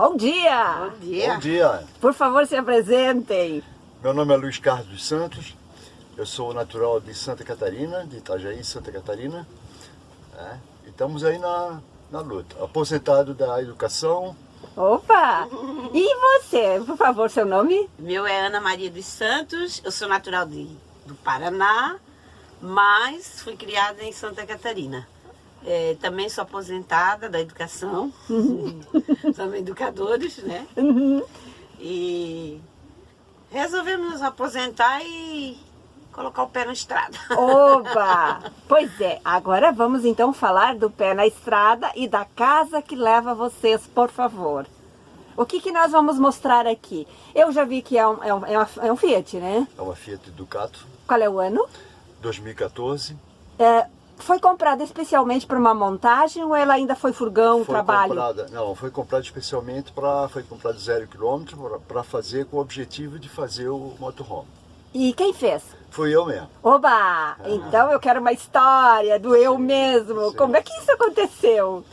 Bom dia! Bom dia! Bom dia! Por favor, se apresentem. Meu nome é Luiz Carlos dos Santos, eu sou natural de Santa Catarina, de Itajaí, Santa Catarina. E estamos aí na luta. Aposentado da educação. Opa! E você, por favor, seu nome? Meu é Ana Maria dos Santos, eu sou natural do Paraná, mas fui criada em Santa Catarina. Também sou aposentada da educação, somos educadores, né? E resolvemos nos aposentar e colocar o pé na estrada. Opa! Pois é, agora vamos então falar do pé na estrada e da casa que leva vocês, por favor. O que nós vamos mostrar aqui? Eu já vi que é um Fiat, né? É uma Fiat Ducato. Qual é o ano? 2014. Foi comprada especialmente para uma montagem ou ela ainda foi furgão, trabalho? Foi comprada especialmente foi comprada 0 km para fazer com o objetivo de fazer o motorhome. E quem fez? Fui eu mesmo. Oba! Então eu quero uma história do eu mesmo. Sim. Como é que isso aconteceu?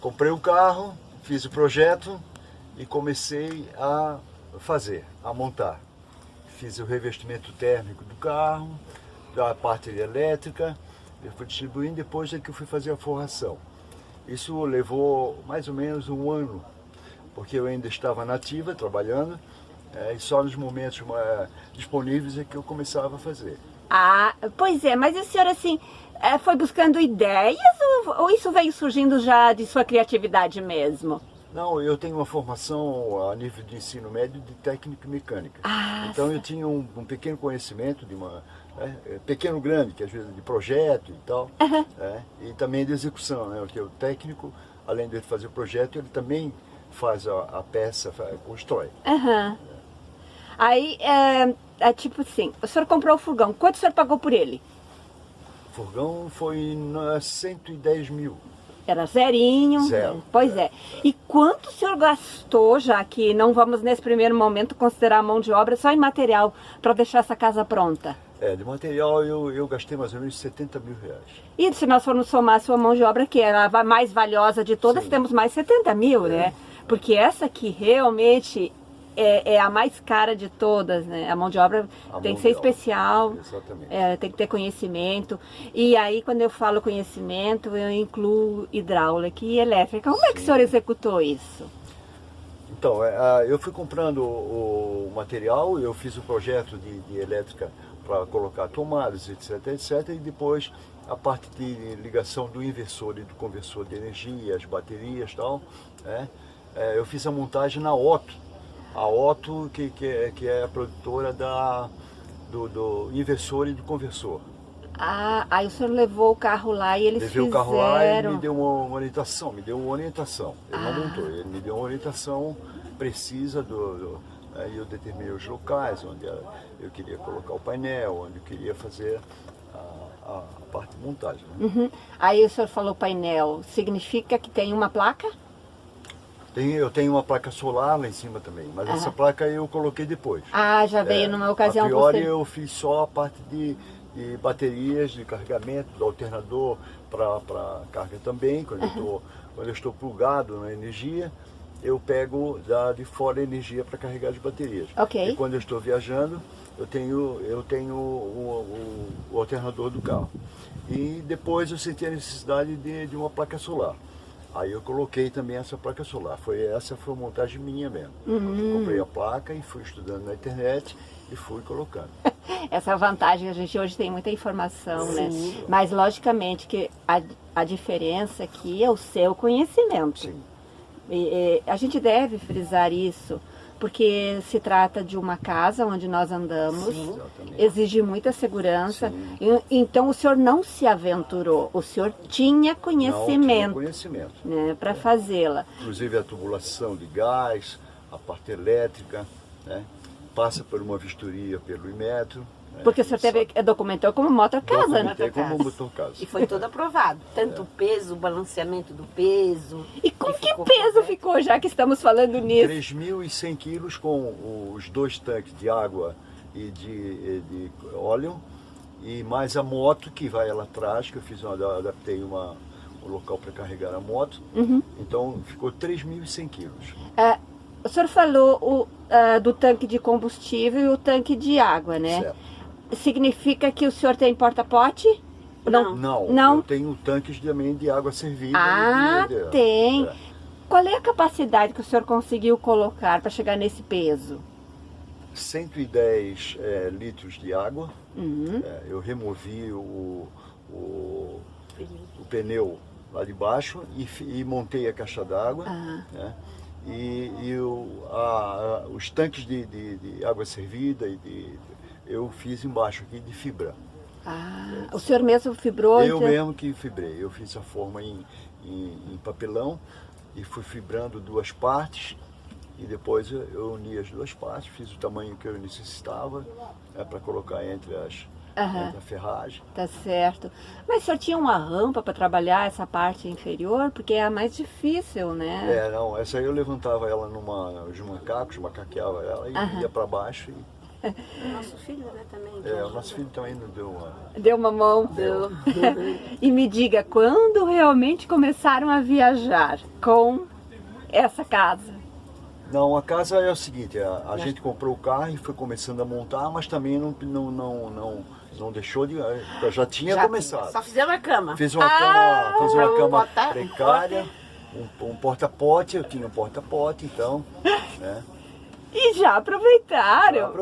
Comprei o carro, fiz o projeto e comecei a fazer, a montar. Fiz o revestimento térmico do carro, da parte elétrica, eu fui distribuindo, depois é que eu fui fazer a forração. Isso levou mais ou menos um ano, porque eu ainda estava nativa, trabalhando, e só nos momentos disponíveis é que eu começava a fazer. Ah, pois é, mas o senhor assim, foi buscando ideias ou isso veio surgindo já de sua criatividade mesmo? Não, eu tenho uma formação a nível de ensino médio de técnica e mecânica. Então eu tinha um pequeno conhecimento de pequeno grande, que às vezes de projeto e tal, e também de execução, né? Porque o técnico, além de fazer o projeto, ele também faz a peça, constrói. Aí, tipo assim, o senhor comprou o furgão, quanto o senhor pagou por ele? O furgão foi 110 mil. Era zerinho. Zero. Pois é. E quanto o senhor gastou, já que não vamos nesse primeiro momento considerar a mão de obra, só em material, para deixar essa casa pronta? De material eu gastei mais ou menos 70 mil reais. E se nós formos somar a sua mão de obra, que é a mais valiosa de todas, Sim. temos mais 70 mil, né? Porque essa aqui realmente é a mais cara de todas, né? A mão de obra tem que ser especial, tem que ter conhecimento. E aí, quando eu falo conhecimento, eu incluo hidráulica e elétrica. Como é que o senhor executou isso? Então, eu fui comprando o material, eu fiz o projeto de elétrica para colocar tomadas, etc, etc. E depois a parte de ligação do inversor e do conversor de energia, as baterias e tal. Eu fiz a montagem na Otto. A Otto, que é a produtora do inversor e do conversor. Aí o senhor levou o carro lá e eles fizeram... Levei o carro lá e ele me deu uma orientação, Ele não montou, ele me deu uma orientação precisa aí eu determinei os locais onde eu queria colocar o painel, onde eu queria fazer a parte de montagem. Né? Aí o senhor falou painel, significa que tem uma placa? Eu tenho uma placa solar lá em cima também, mas essa placa eu coloquei depois. Já veio numa ocasião... A priori eu fiz só a parte de baterias, de carregamento, do alternador para carga também. Quando eu estou plugado na energia, eu pego de fora a energia para carregar as baterias. E quando eu estou viajando, eu tenho o alternador do carro. E depois eu senti a necessidade de uma placa solar. Aí eu coloquei também essa placa solar. Essa foi a montagem minha mesmo. Comprei a placa e fui estudando na internet e fui colocando. Essa vantagem, a gente hoje tem muita informação, né? Mas logicamente que a diferença aqui é o seu conhecimento. Sim. A gente deve frisar isso, porque se trata de uma casa onde nós andamos, exige muita segurança. Então o senhor não se aventurou, o senhor tinha conhecimento, né, para fazê-la. Inclusive a tubulação de gás, a parte elétrica, né, passa por uma vistoria pelo Inmetro. Porque o senhor documentou como motor-casa, né? Como motor-casa. E foi todo aprovado. Tanto o peso, o balanceamento do peso. E com que peso ficou, já que estamos falando nisso? 3.100 quilos com os 2 tanques de água e de óleo. E mais a moto que vai lá atrás, que eu adaptei o local para carregar a moto. Então ficou 3.100 quilos. O senhor falou do tanque de combustível e o tanque de água, né? Certo. Significa que o senhor tem porta-pote? Não, eu tenho tanques também de água servida. Tem. Qual é a capacidade que o senhor conseguiu colocar para chegar nesse peso? 110 litros de água. Eu removi o pneu lá de baixo e montei a caixa d'água. Né? E os tanques de água servida eu fiz embaixo aqui de fibra. O senhor mesmo fibrou? Eu mesmo que fibrei. Eu fiz a forma em papelão e fui fibrando 2 partes. E depois eu uni as 2 partes, fiz o tamanho que eu necessitava para colocar entre a ferragem. Tá certo. Mas o senhor tinha uma rampa para trabalhar essa parte inferior? Porque é a mais difícil, né? Não, essa aí eu levantava ela nos macacos, macaqueava ela e ia para baixo. O nosso filho, né, também. O nosso filho também não deu uma... Deu uma mão? Deu. E me diga, quando realmente começaram a viajar com essa casa? Não, a casa é o seguinte, a gente comprou o carro e foi começando a montar, mas também não deixou de... Já tinha começado. Só fizemos a cama. Fiz uma cama precária, um porta-pote, eu tinha um porta-pote, então, né? E já aproveitaram.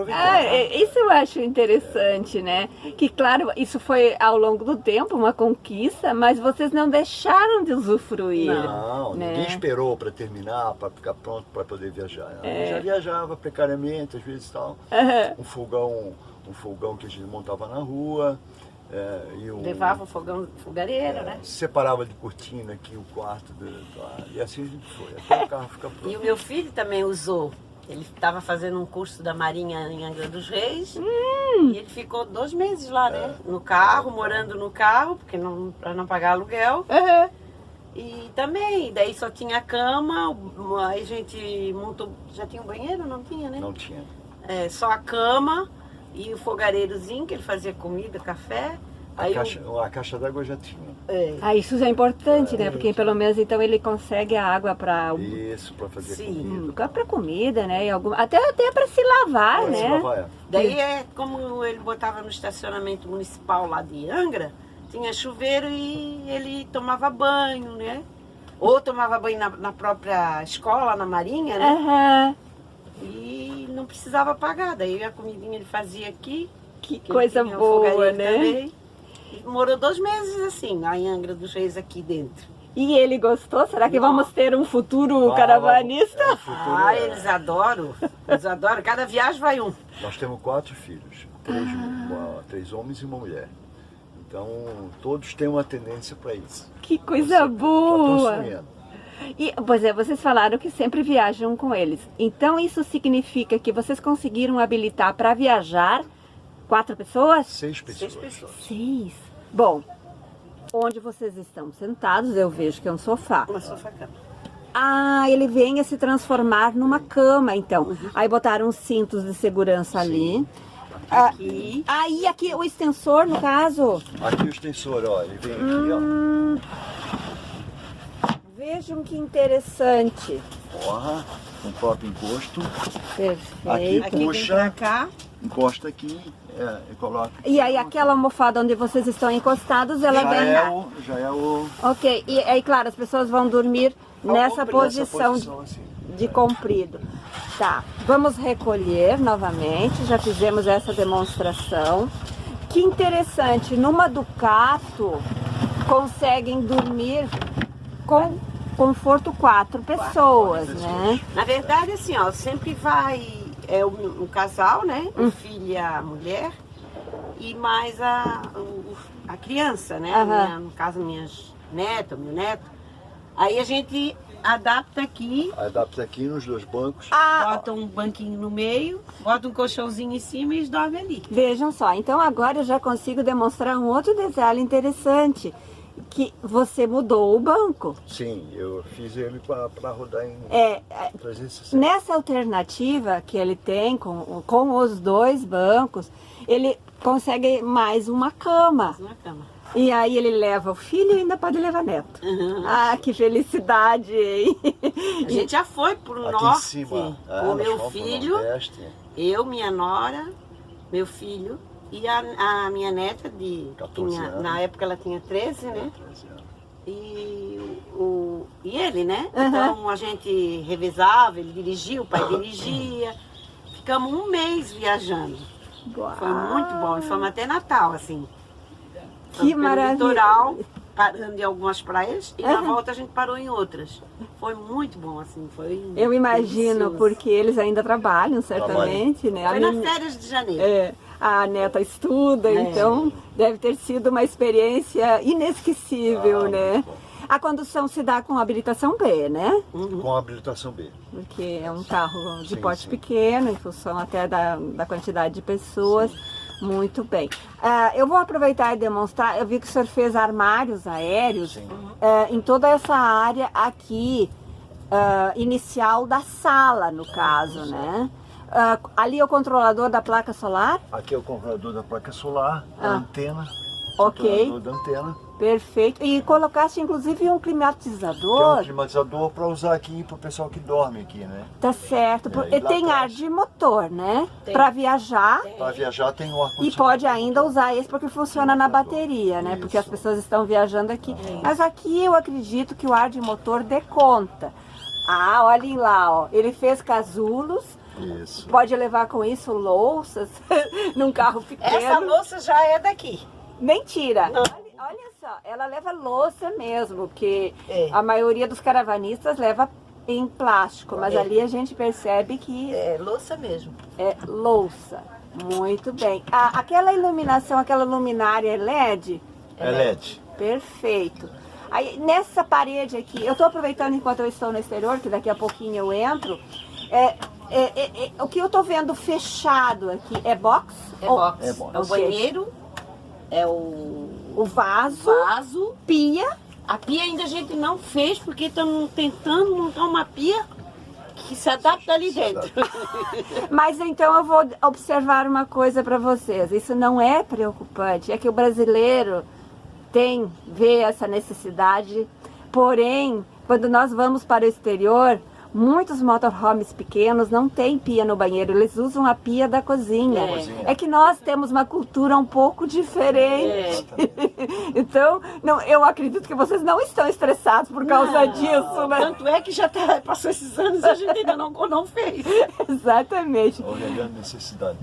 Isso eu acho interessante, né? Que claro, isso foi ao longo do tempo uma conquista, mas vocês não deixaram de usufruir. Não, né? Ninguém esperou para terminar, para ficar pronto para poder viajar. Eu já viajava precariamente, às vezes tal. Um fogão que a gente montava na rua. Levava o fogão fogareiro, né? Separava de cortina aqui o quarto, e assim a gente foi, até o carro ficar pronto. E o meu filho também usou. Ele estava fazendo um curso da Marinha em Angra dos Reis e ele ficou 2 meses lá, né? No carro, morando no carro, porque para não pagar aluguel. E também, daí só tinha cama, aí a gente montou, já tinha um banheiro, não tinha, né? Não tinha. Só a cama e o fogareirozinho, que ele fazia comida, café. A caixa d'água já tinha. Isso é importante, né? Porque pelo menos então ele consegue a água para... Isso, para fazer comida. Para comida, né? Até para se lavar, né? Se lavar, Daí como ele botava no estacionamento municipal lá de Angra, tinha chuveiro e ele tomava banho, né? Ou tomava banho na própria escola, na Marinha, né? E não precisava pagar. Daí a comidinha ele fazia aqui. Que coisa boa, né? Também. Morou 2 meses assim, lá em Angra dos Reis, aqui dentro. E ele gostou? Será que vamos ter um futuro caravanista? Eles adoram. Eles adoram. Cada viagem vai um. Nós temos 4 filhos. 3 homens e uma mulher. Então, todos têm uma tendência para isso. Que coisa boa! sonhando. Pois vocês falaram que sempre viajam com eles. Então, isso significa que vocês conseguiram habilitar para viajar 4 pessoas? 6 pessoas. 6 pessoas. 6. Bom, onde vocês estão sentados, eu vejo que é um sofá. Uma sofá-cama. Ele vem a se transformar numa cama, então. Aí botaram uns cintos de segurança ali. Aqui. E aqui o extensor, no caso? Aqui o extensor, ó, ele vem aqui, ó. Vejam que interessante. Com o próprio encosto. Perfeito. Aqui puxa, cá. encosta aqui e coloca. E aí aquela almofada onde vocês estão encostados, ela vem... Já é o... Ok, e aí claro, as pessoas vão dormir nessa posição assim. de comprido. Tá, vamos recolher novamente, já fizemos essa demonstração. Que interessante, numa Ducato conseguem dormir com conforto 4 pessoas, né? Na verdade, assim, ó, sempre vai um casal, né? O filho e a mulher e mais a criança, né? No caso, minhas netas, meu neto. Aí a gente adapta aqui. Adapta aqui nos 2 bancos. Bota um banquinho no meio, bota um colchãozinho em cima e eles dormem ali. Vejam só, então agora eu já consigo demonstrar um outro detalhe interessante. Que você mudou o banco. Sim, eu fiz ele para rodar em 360. Nessa alternativa que ele tem com os 2 bancos, ele consegue mais uma cama. E aí ele leva o filho e ainda pode levar neto. Ah, que felicidade, hein? A gente já foi pro Aqui norte, em cima, com meu nós fomos pro filho, Nordeste. eu, minha nora, meu filho e a minha neta de 14 anos. na época ela tinha 13, né? 13 anos. E ele, né? Então a gente revezava, ele dirigia, o pai dirigia. Ficamos um mês viajando. Uau. Foi muito bom. E fomos até Natal, assim. Que maravilha. Litoral, parando em algumas praias e na volta a gente parou em outras. Foi muito bom, assim. Foi Eu imagino, delicioso. porque eles ainda trabalham, certamente, né? Foi nas férias de janeiro. É, a neta estuda, então deve ter sido uma experiência inesquecível, né? Muito bom. A condução se dá com habilitação B, né? Com a habilitação B. Porque é um carro de Sim, porte sim. pequeno, em função até da quantidade de pessoas. Muito bem. Eu vou aproveitar e demonstrar, eu vi que o senhor fez armários aéreos em toda essa área aqui, inicial da sala, no caso, né? Ali é o controlador da placa solar? Aqui é o controlador da placa solar, a antena. Ok. Controlador da antena. Perfeito. E colocaste inclusive um Que é um climatizador. climatizador para usar aqui para o pessoal que dorme aqui, né? Tá certo. e E lá tem ar atrás. de motor, né? Tem. Para viajar. Para viajar tem o E ar-condicionado. pode ainda usar esse porque funciona na bateria, né? Porque as pessoas estão viajando aqui. Mas aqui eu acredito que o ar de motor dê conta. Ah, olhem lá, ó. Ele fez casulos. Isso. Pode levar com isso louças num carro pequeno. Essa louça já é daqui. Mentira! Olha só, ela leva louça mesmo, porque É. a maioria dos caravanistas leva em plástico, mas ali a gente percebe que É louça mesmo. é louça. Muito bem. Aquela iluminação, aquela luminária é LED? É LED. Perfeito. Aí nessa parede aqui, eu estou aproveitando enquanto eu estou no exterior, que daqui a pouquinho eu entro. O que eu estou vendo fechado aqui é box? É box. É box. É o Ok. banheiro, é o vaso, vaso. pia. A pia ainda a gente não fez porque estamos tentando montar uma pia que se adapta ali dentro. Mas então eu vou observar uma coisa para vocês. Isso não é preocupante, é que o brasileiro vê essa necessidade. Porém, quando nós vamos para o exterior, muitos motorhomes pequenos não têm pia no banheiro, eles usam a pia da cozinha. É que nós temos uma cultura um pouco diferente. Então, eu acredito que vocês não estão estressados por causa disso, né? Tanto é que já passou esses anos e a gente ainda não fez. Exatamente. Olha a necessidade.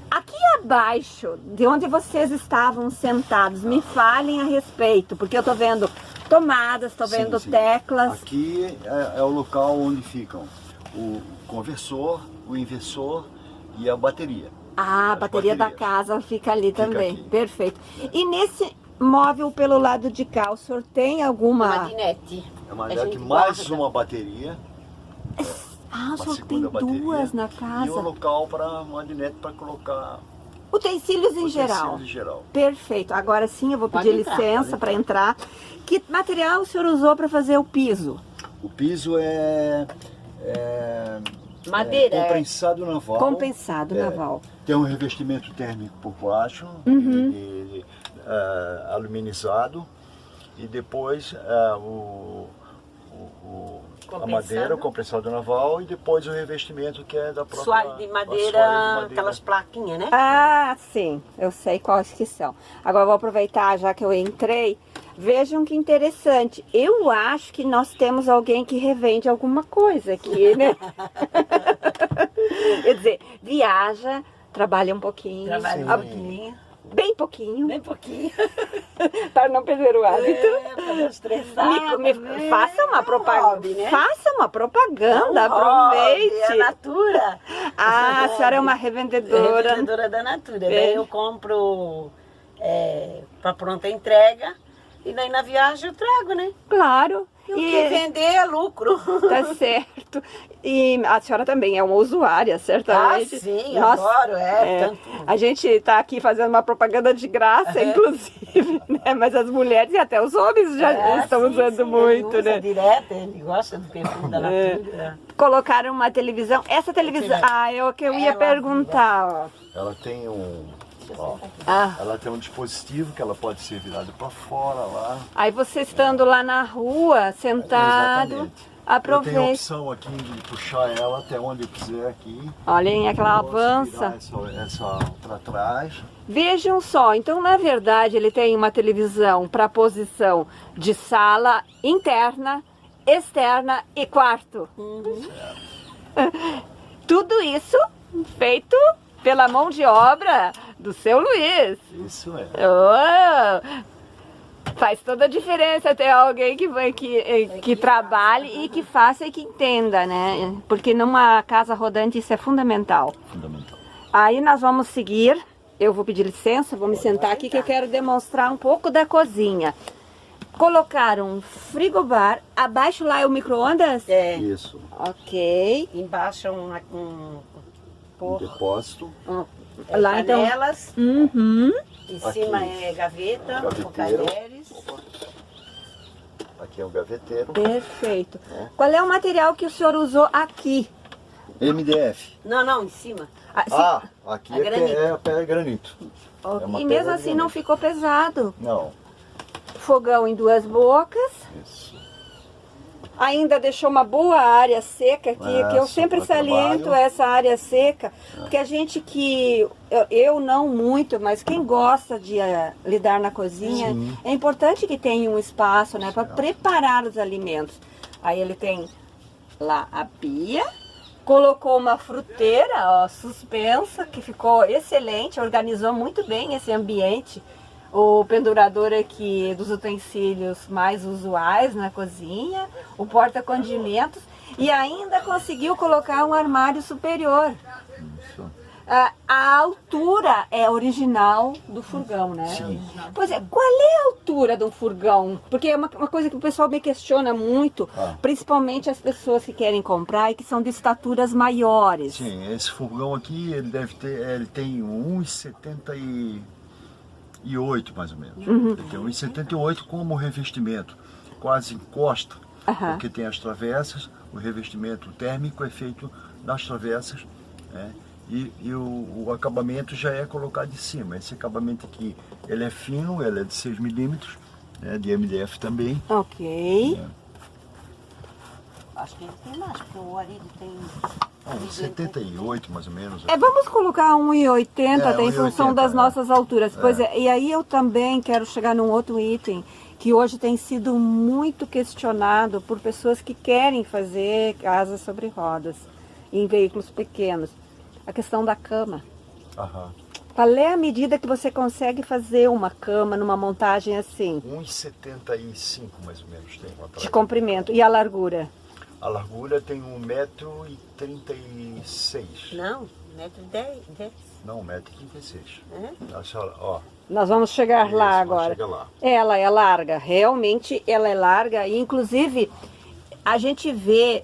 Aqui abaixo, de onde vocês estavam sentados, me falem a respeito, porque eu estou vendo tomadas, estou vendo Sim. teclas. Aqui é o local onde ficam o conversor, o inversor e a bateria. Ah, a As bateria da baterias. casa fica ali também. aqui. Perfeito. E nesse móvel pelo lado de cá, o senhor tem alguma... Magnete. É uma A deck gente mais guarda. uma bateria. Ah, o Uma senhor tem segunda bateria. duas na E um casa. local para magnete para colocar Utensílios em utensílios geral. em geral. Perfeito. Agora sim eu vou Pode pedir entrar, licença pode para entrar. Que material o senhor usou para fazer o piso? O piso é Madeira. compensado naval. Compensado naval. Tem um revestimento térmico por baixo, Uhum. aluminizado, e depois a Compensado. madeira, o compensado naval, e depois o revestimento que é da própria... Soalho de madeira, assoalho de madeira. aquelas plaquinhas, né? Ah, sim, eu sei quais que são. Agora eu vou aproveitar, já que eu entrei. Vejam que interessante. Eu acho que nós temos alguém que revende alguma coisa aqui, né? Quer dizer, viaja, trabalha um pouquinho. Trabalha um pouquinho. Bem pouquinho, Bem pouquinho. para não perder o hábito. Pra não estressar. também. Faça uma propaganda, hobby, né? faça uma propaganda, É aproveite. a Natura. Ah, a senhora é uma revendedora. Revendedora da Natura. Daí eu compro para pronta entrega e daí na viagem eu trago, né? Claro. E o que vender é lucro. Tá certo. E a senhora também é uma usuária, certamente. Ah, sim, Nossa, adoro, tanto. A gente está aqui fazendo uma propaganda de graça, inclusive, né? Mas as mulheres e até os homens já estão sim, usando sim, muito, ele usa né? direto, ele gosta do perfume da Natura. Colocaram uma televisão. Essa televisão, é o que eu ia Ela perguntar, ó. Ela tem Ela tem um dispositivo que ela pode ser virada para fora lá. Aí você estando lá na rua, sentado, Exatamente. aproveita. Eu tenho a opção aqui de puxar ela até onde eu quiser aqui. Olhem, aquela Posso avança. virar essa para trás. Vejam só, então na verdade ele tem uma televisão para posição de sala interna, externa e quarto. Tudo isso feito pela mão de obra do seu Luiz. Isso é. Faz toda a diferença ter alguém que trabalhe e que faça e que entenda, né? Porque numa casa rodante isso é fundamental. Fundamental. Aí nós vamos seguir. Eu vou pedir licença, vou me sentar aqui que eu quero demonstrar um pouco da cozinha. Colocaram um frigobar, abaixo lá é o micro-ondas? É. Isso. Ok. Embaixo um Depósito. Lá então. panelas, Uhum. em cima é gaveta, com Gaveteiro. talheres. Aqui é um gaveteiro. Perfeito. Qual é o material que o senhor usou aqui? MDF. Não, em cima. Aqui É granito. é pedra granito. Oh, é uma e mesmo pedra assim de não granito. ficou pesado. Não. Fogão em 2 bocas. Isso. Ainda deixou uma boa área seca aqui, que eu Isso, sempre pra saliento trabalho. essa área seca, porque a gente que, eu não muito, mas quem gosta de lidar na cozinha, é importante que tenha um espaço, né, para preparar os alimentos. Aí ele tem lá a pia, colocou uma fruteira, ó, suspensa, que ficou excelente, organizou muito bem esse ambiente. O pendurador aqui dos utensílios mais usuais na cozinha, o porta-condimentos e ainda conseguiu colocar um armário superior. Isso. A altura é original do furgão, né? Sim. Pois é, qual é a altura do furgão? Porque é uma coisa que o pessoal me questiona muito, principalmente as pessoas que querem comprar e que são de estaturas maiores. Sim, esse furgão aqui, ele tem 1,78 mais ou menos. Ele tem 1,78 como revestimento, quase encosta, porque tem as travessas, o revestimento térmico é feito nas travessas, né? E o acabamento já é colocado em cima. Esse acabamento aqui, ele é fino, ele é de 6 milímetros, né, de MDF também. Ok. Acho que ele tem mais, porque o Arido tem... 78 mais ou menos. Vamos colocar 1,80 até em função 1,80, das nossas alturas. Pois é, e aí eu também quero chegar num outro item que hoje tem sido muito questionado por pessoas que querem fazer casas sobre rodas em veículos pequenos. A questão da cama. Qual é a medida que você consegue fazer uma cama numa montagem assim? 1,75 mais ou menos tem uma De comprimento. E a largura? A largura tem 1,36 m. Não, 1,10 m. Não, 1,36 m. É? A senhora, ó. Nós vamos chegar lá Isso, agora. chega lá. Ela é larga, realmente ela é larga. E inclusive a gente vê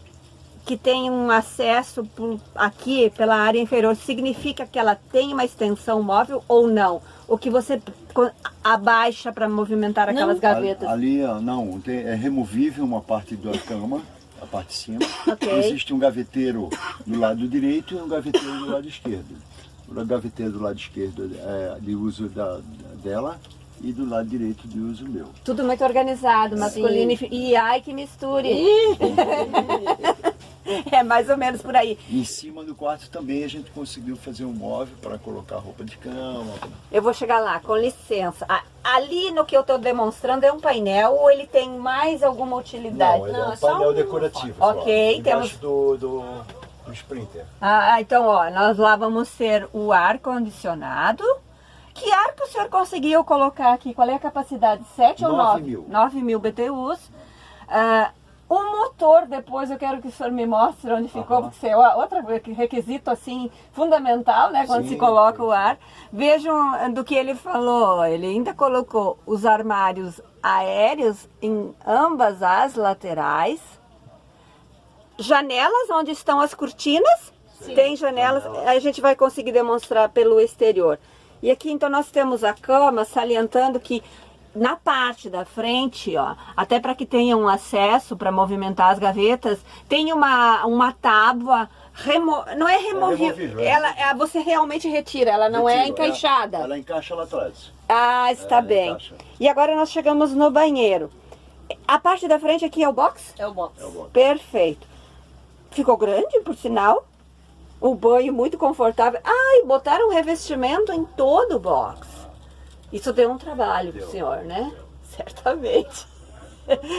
que tem um acesso aqui pela área inferior. Significa que ela tem uma extensão móvel ou não? O que você abaixa para movimentar aquelas gavetas? Ali, não, é removível uma parte da cama, a parte de cima. Ok. Existe um gaveteiro do lado direito e um gaveteiro do lado esquerdo. O gaveteiro do lado esquerdo é de uso dela e do lado direito de uso meu. Tudo muito organizado, masculino e ai que misture. É mais ou menos por aí. E em cima do quarto também a gente conseguiu fazer um móvel para colocar roupa de cama. Eu vou chegar lá, com licença. Ali no que eu estou demonstrando é um painel ou ele tem mais alguma utilidade? Não, ele é um painel decorativo. Ok, temos do Sprinter. Então, ó, nós lá vamos ter o ar-condicionado. Que ar que o senhor conseguiu colocar aqui? Qual é a capacidade? 7 ou 9? 9.000. 9.000 BTUs. O motor, depois eu quero que o senhor me mostre onde ficou, porque isso é outro requisito assim fundamental, né? Quando se coloca o ar. Vejam do que ele falou, ele ainda colocou os armários aéreos em ambas as laterais. Janelas onde estão as cortinas, tem janelas, a gente vai conseguir demonstrar pelo exterior. E aqui então nós temos a cama, salientando que na parte da frente, ó, até para que tenha um acesso para movimentar as gavetas, tem uma tábua, não é removível, você realmente retira, ela não é encaixada. Ela encaixa lá atrás. Ah, está bem. Encaixa. E agora nós chegamos no banheiro. A parte da frente aqui é o box? É o box. Perfeito. Ficou grande, por sinal. O banho muito confortável. Ah, e botaram um revestimento em todo o box. Isso deu um trabalho pro senhor, né? Certamente.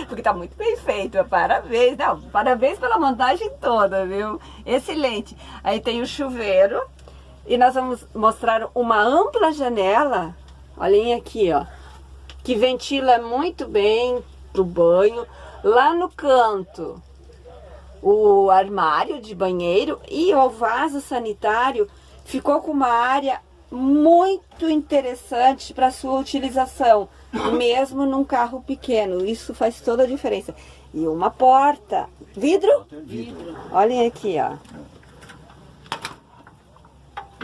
Porque tá muito bem feito. Parabéns. Não, parabéns pela montagem toda, viu? Excelente. Aí tem o chuveiro. E nós vamos mostrar uma ampla janela. Olhem aqui, ó. Que ventila muito bem pro banho. Lá no canto, o armário de banheiro e o vaso sanitário ficou com uma área muito interessante para sua utilização, mesmo num carro pequeno. Isso faz toda a diferença. E uma porta, vidro? Vidro. Olhem aqui, ó.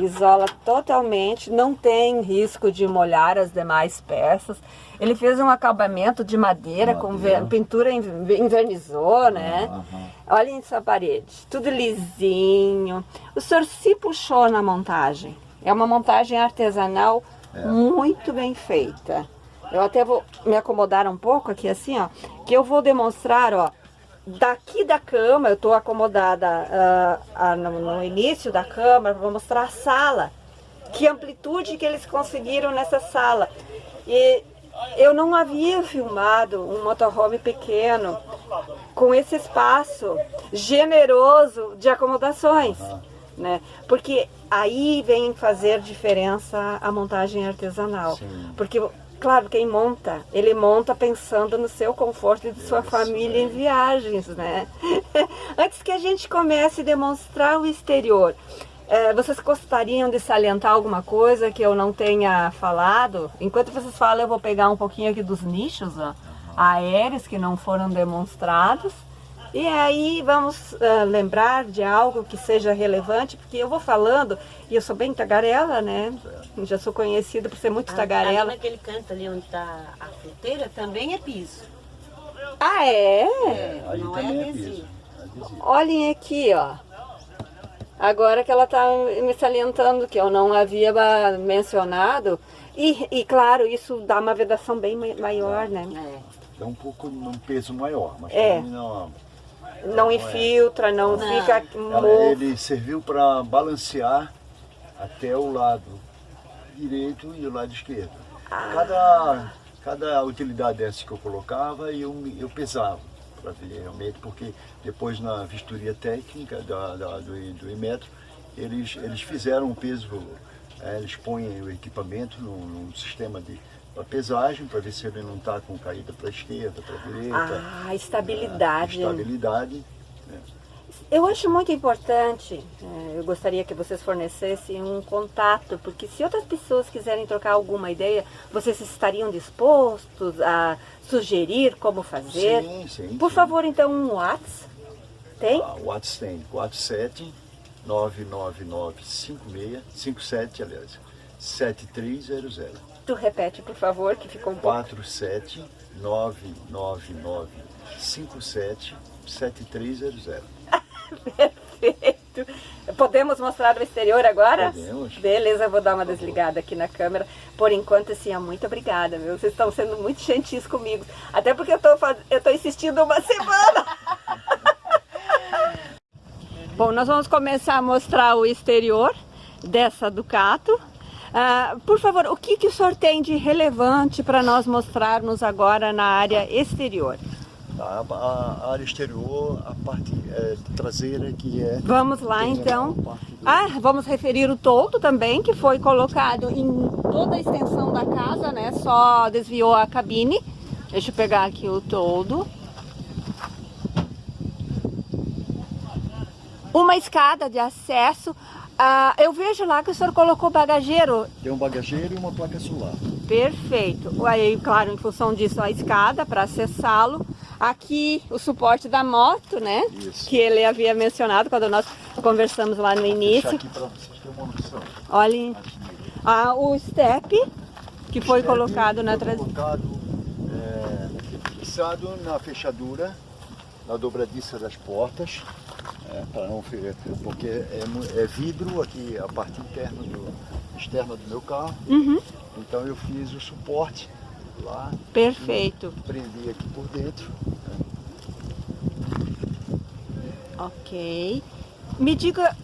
Isola totalmente, não tem risco de molhar as demais peças. Ele fez um acabamento de madeira com pintura, invernizou, né? Olhem essa parede, tudo lisinho. O senhor se puxou na montagem. É uma montagem artesanal muito bem feita. Eu até vou me acomodar um pouco aqui assim, ó, que eu vou demonstrar, ó, daqui da cama. Eu estou acomodada no início da cama, vou mostrar a sala. Que amplitude que eles conseguiram nessa sala. E eu não havia filmado um motorhome pequeno com esse espaço generoso de acomodações, né? Porque aí vem fazer diferença a montagem artesanal. Sim. Porque, claro, quem monta, ele monta pensando no seu conforto e de sua família em viagens, né? Antes que a gente comece a demonstrar o exterior, vocês gostariam de salientar alguma coisa que eu não tenha falado? Enquanto vocês falam, eu vou pegar um pouquinho aqui dos nichos, ó, aéreos que não foram demonstrados. E aí vamos lembrar de algo que seja relevante, porque eu vou falando, e eu sou bem tagarela, né? Já sou conhecida por ser muito tagarela. Naquele canto ali onde está a fruteira também é piso. Ah, é? Aí não também é piso. Olhem aqui, ó. Agora que ela está me salientando, que eu não havia mencionado. E claro, isso dá uma vedação bem maior, né? Dá um pouco um peso maior, mas não infiltra, não fica... Ele serviu para balancear até o lado direito e o lado esquerdo. Cada utilidade dessa que eu colocava, eu pesava para ver realmente, porque depois na vistoria técnica do Inmetro, eles fizeram um peso, eles põem o equipamento num sistema de pesagem para ver se ele não está com caída para a esquerda, para a direita. Estabilidade. Estabilidade. Eu acho muito importante, eu gostaria que vocês fornecessem um contato, porque se outras pessoas quiserem trocar alguma ideia, vocês estariam dispostos a sugerir como fazer? Sim. Por favor, então, um WhatsApp? Tem? O WhatsApp tem, 47 999 57, aliás, 7300. Tu repete, por favor, que ficou um pouco... 47 999 57 7300. Perfeito. Podemos mostrar o exterior agora? Podemos. Beleza, eu vou dar uma desligada aqui na câmera. Por enquanto, assim, muito obrigada, viu? Vocês estão sendo muito gentis comigo. Até porque eu tô insistindo uma semana. Bom, nós vamos começar a mostrar o exterior dessa Ducato. Por favor, o que o senhor tem de relevante para nós mostrarmos agora na área exterior? A área exterior, a parte traseira que é... Vamos lá então. Vamos referir o toldo também, que foi colocado em toda a extensão da casa, né? Só desviou a cabine. Deixa eu pegar aqui o toldo. Uma escada de acesso. Eu vejo lá que o senhor colocou bagageiro. Tem um bagageiro e uma placa solar. Perfeito. Aí, claro, em função disso, a escada para acessá-lo. Aqui o suporte da moto, né? Isso. Que ele havia mencionado quando nós conversamos lá no início. Vou deixar aqui para vocês terem uma noção. Olhem o step que foi colocado na traseira. colocado fixado na fechadura, na dobradiça das portas, para não, porque é vidro aqui, a parte externa do meu carro. Então eu fiz o suporte lá. Perfeito. Prendi aqui por dentro. Ok. Me diga,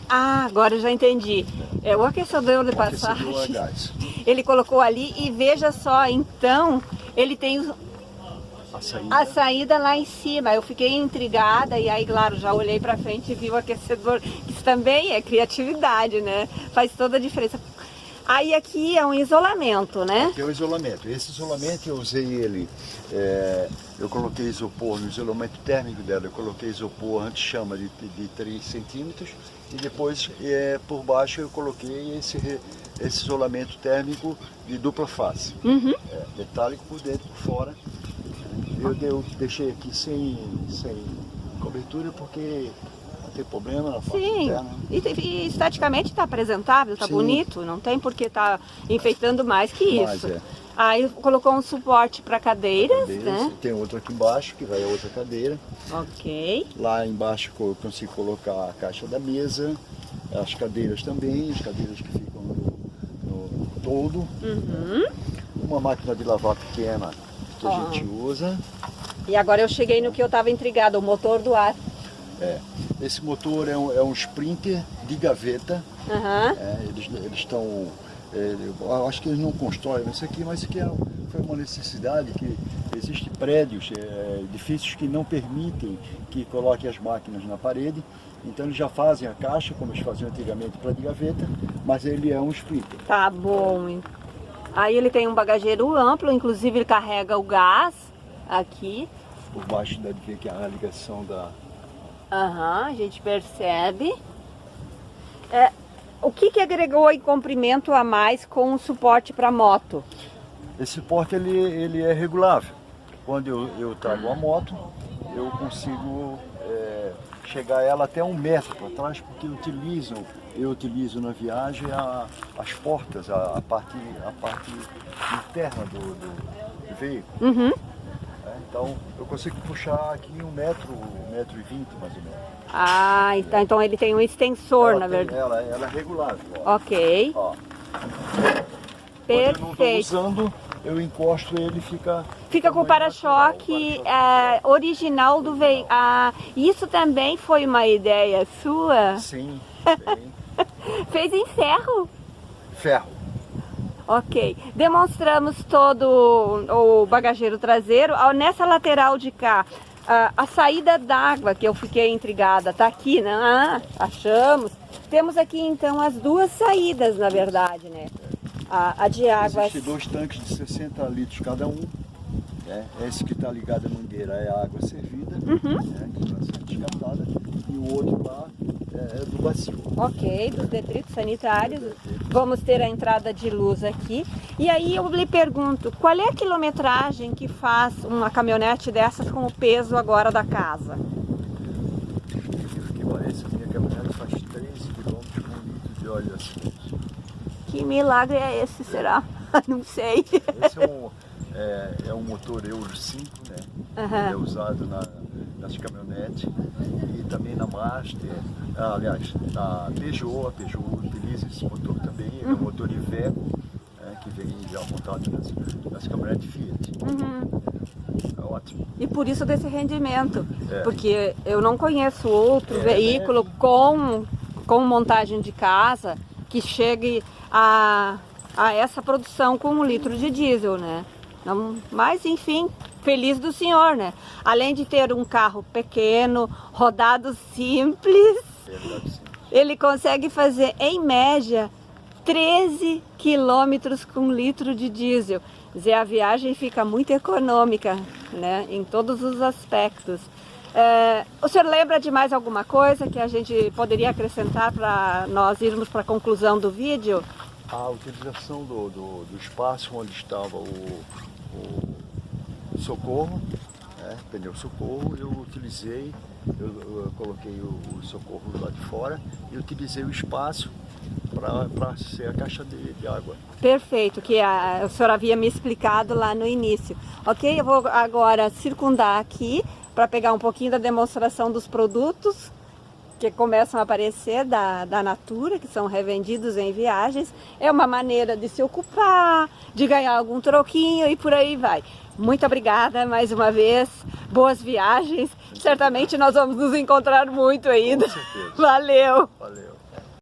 agora eu já entendi. É o aquecedor de passagem. Aquecedor a gás. Ele colocou ali e veja só, então ele tem a saída lá em cima. Eu fiquei intrigada e aí, claro, já olhei para frente e vi o aquecedor. Isso também é criatividade, né? Faz toda a diferença. Aí aqui é um isolamento, né? Aqui é um isolamento. Esse isolamento eu usei ele, eu coloquei isopor no isolamento térmico dela, eu coloquei isopor anti-chama de 3 centímetros e depois por baixo eu coloquei esse isolamento térmico de dupla face. Metálico por dentro e por fora. Eu deixei aqui sem cobertura porque não tem problema na parte interna. E esteticamente está apresentável, está bonito, não tem por que estar enfeitando mais que isso. Aí colocou um suporte para cadeiras, né? Tem outro aqui embaixo, que vai a outra cadeira. Ok. Lá embaixo eu consigo colocar a caixa da mesa, as cadeiras também, as cadeiras que ficam no todo. Uma máquina de lavar pequena que a gente usa. E agora eu cheguei no que eu estava intrigada, o motor do ar. Esse motor é um Sprinter de gaveta. Eles estão... eu acho que eles não constroem isso aqui, mas isso aqui foi uma necessidade que existem prédios, edifícios que não permitem que coloquem as máquinas na parede. Então eles já fazem a caixa, como eles faziam antigamente para de gaveta, mas ele é um Sprinter. Tá bom. Aí ele tem um bagageiro amplo, inclusive ele carrega o gás aqui. Por baixo deve ver que a ligação da... A gente percebe. O que agregou em comprimento a mais com o suporte para moto? Esse suporte ele é regulável. Quando eu trago a moto, eu consigo chegar ela até 1 metro para trás, porque eu utilizo na viagem as portas, a parte interna do veículo. Então eu consigo puxar aqui 1 metro, 1,20 m mais ou menos. Então ele tem um extensor, na verdade. Ela é regulável. Ok. Perfeito. Quando eu não estou usando, eu encosto ele e fica com o para-choque original do veículo. Isso também foi uma ideia sua? Sim. Fez em ferro? Ferro. Ok. Demonstramos todo o bagageiro traseiro. Nessa lateral de cá, a saída d'água, que eu fiquei intrigada, tá aqui, né? Achamos. Temos aqui então as 2 saídas, na verdade, né? A de água. Existem 2 tanques de 60 litros cada um. Esse que está ligado à mangueira é a água servida, que está sendo descartada, e o outro lá é do bacio. Ok, dos detritos sanitários. Vamos ter a entrada de luz aqui. E aí eu lhe pergunto, qual é a quilometragem que faz uma caminhonete dessas com o peso agora da casa? Essa minha caminhonete faz 13 km com litro de óleo assim. Que milagre é esse, será? Não sei. Esse é um motor Euro 5, né? Ele é usado nas caminhonetes e também na Master, aliás, na Peugeot. A Peugeot utiliza esse motor também, ele é um motor Iveco, que vem já montado nas caminhonetes Fiat. É ótimo. E por isso desse rendimento, porque eu não conheço outro veículo com montagem de casa que chegue a essa produção com 1 litro de diesel, né? Mas enfim, feliz do senhor, né? Além de ter um carro pequeno, rodado simples, ele consegue fazer em média 13 quilômetros com 1 litro de diesel. Quer dizer, a viagem fica muito econômica, né? Em todos os aspectos. O senhor lembra de mais alguma coisa que a gente poderia acrescentar para nós irmos para a conclusão do vídeo? A utilização do espaço onde estava o socorro, pneu socorro, eu utilizei, eu coloquei o socorro lá de fora e utilizei o espaço para ser a caixa de água. Perfeito, que a senhora havia me explicado lá no início. Ok, eu vou agora circundar aqui para pegar um pouquinho da demonstração dos produtos que começam a aparecer da Natura, que são revendidos em viagens. É uma maneira de se ocupar, de ganhar algum troquinho e por aí vai. Muito obrigada mais uma vez, boas viagens. Certamente nós vamos nos encontrar muito ainda. Com certeza. Valeu! Valeu.